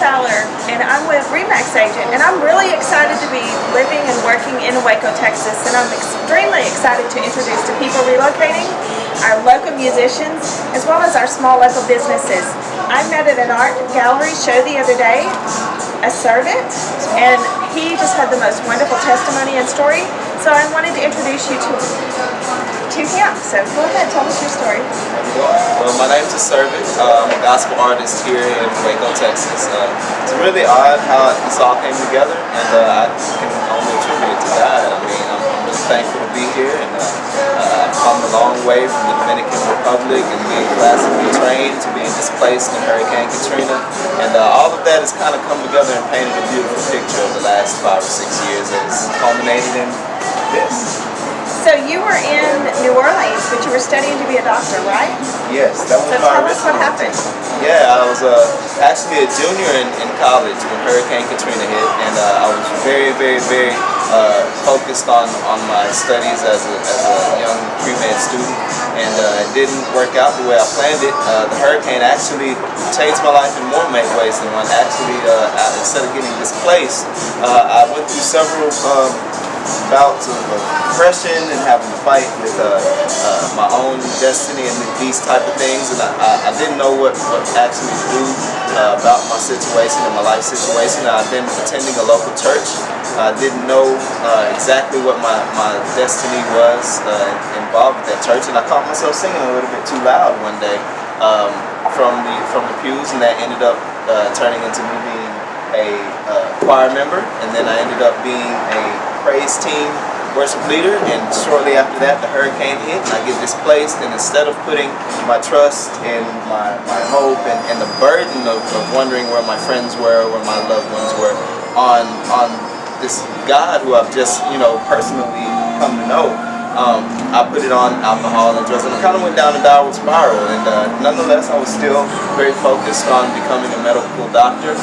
Fowler, and I'm with RE/MAX Agent, and I'm really excited to be living and working in Waco, Texas, and I'm extremely excited to introduce to people relocating our local musicians as well as our small local businesses. I met at an art gallery show the other day, Aservant, and he just had the most wonderful testimony and story, so I wanted to introduce you to him. So go ahead, tell us your story. Well, my name's Aservant. I'm a gospel artist here in Waco, Texas. It's really odd how this all came together, and I can only attribute it to God. I mean, I'm really thankful to be here, and I've come a long way from the Dominican Republic and being classically trained to being displaced in Hurricane Katrina, and all of that has kind of come together and painted a beautiful picture of the last 5 or 6 years that has culminated in this. So you were in New Orleans, but you were studying to be a doctor, right? Yes, that was so my tell us what happened. Yeah, I was actually a junior in college when Hurricane Katrina hit, and I was very focused on my studies as a young pre-med student, and it didn't work out the way I planned it. The hurricane actually changed my life in more ways than one. Actually, instead of getting displaced, I went through several bouts of depression and having to fight with my own destiny and these type of things, and I didn't know what actually to do about my situation and my life situation. I'd been attending a local church. I didn't know exactly what my destiny was involved with that church, and I caught myself singing a little bit too loud one day from the pews, and that ended up turning into me being a choir member, and then I ended up being a praise team worship leader, and shortly after that the hurricane hit and I get displaced, and instead of putting my trust and my hope and the burden of wondering where my friends were, where my loved ones were, on this God who I've just personally come to know, I put it on alcohol and drugs, and I kind of went down a downward spiral, and nonetheless I was still very focused on becoming a medical doctor.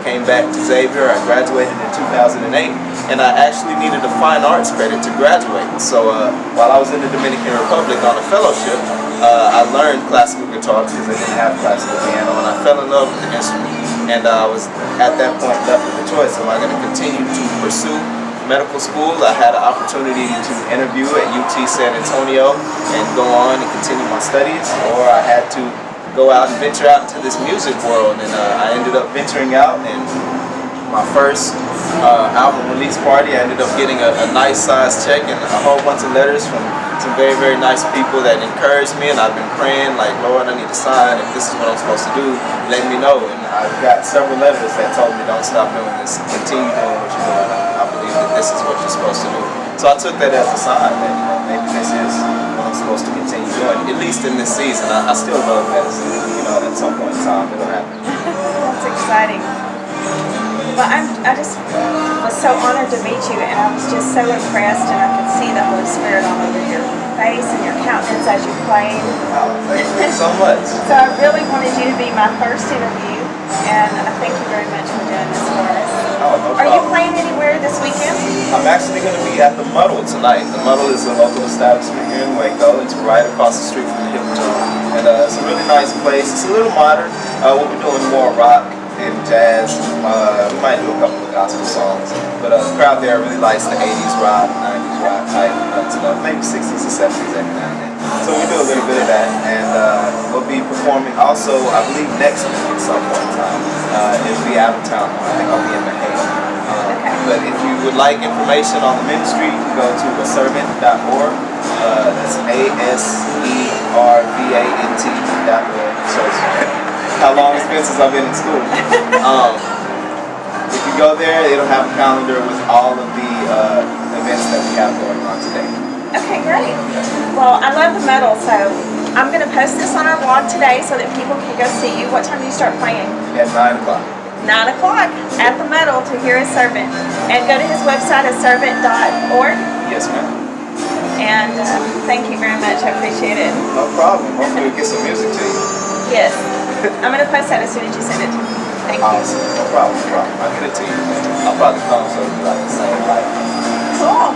Came back to Xavier. I graduated in 2008, and I actually needed a fine arts credit to graduate. So while I was in the Dominican Republic on a fellowship, I learned classical guitar because they didn't have classical piano, and I fell in love with the instrument, and I was at that point left with the choice: am I going to continue to pursue medical school? I had an opportunity to interview at UT San Antonio and go on and continue my studies, or I had to go out and venture out into this music world, and I ended up venturing out, and my first album release party, I ended up getting a nice size check and a whole bunch of letters from some very nice people that encouraged me, and I've been praying like, Lord, I need to sign. If this is what I'm supposed to do, let me know. And I've got several letters that told me don't stop doing this, continue doing what you're doing. I believe that this is what you're supposed to do. So I took that as a sign that maybe this is what I'm supposed to continue doing, at least in this season. I still love medicine. At some point in time it'll happen. That's exciting. Well, I just was so honored to meet you, and I was just so impressed, and I could see the Holy Spirit all over your face and your countenance as you played. Oh, thank you so much. So I really wanted you to be my first interview, and I thank you very much for doing this for us. Oh, no problem. Are you playing anywhere this weekend? I'm actually going to be at the Muddle tonight. The Muddle is a local establishment here in Waco. It's right across the street from the Hilton, and it's a really nice place. It's a little modern. We'll be doing more rock and jazz. We might do a couple of gospel songs, but the crowd there really likes the 80s rock, 90s rock type stuff, maybe 60s and 70s every now and then. So we do a little bit of that, and we'll be performing also, I believe, next week at some point in time. It'll be out of town. I think I'll be in Manhattan. But if you would like information on the ministry, you can go to aservant.org. That's ASERVANT.org. So how long it's been since I've been in school. If you go there, it'll have a calendar with all of the events that we have going on today. Okay, great. Well, I love the medal, so I'm going to post this on our blog today so that people can go see you. What time do you start playing? At 9 o'clock. 9 o'clock at the medal to hear Aservant. And go to his website, aservant.org. Yes, ma'am. And thank you very much. I appreciate it. No problem. Hopefully we'll get some music to you. Yes. I'm going to post that as soon as you send it to me. Thank you. Awesome. No problem. I'll get it to you. I'll probably come so we like the same life. Cool.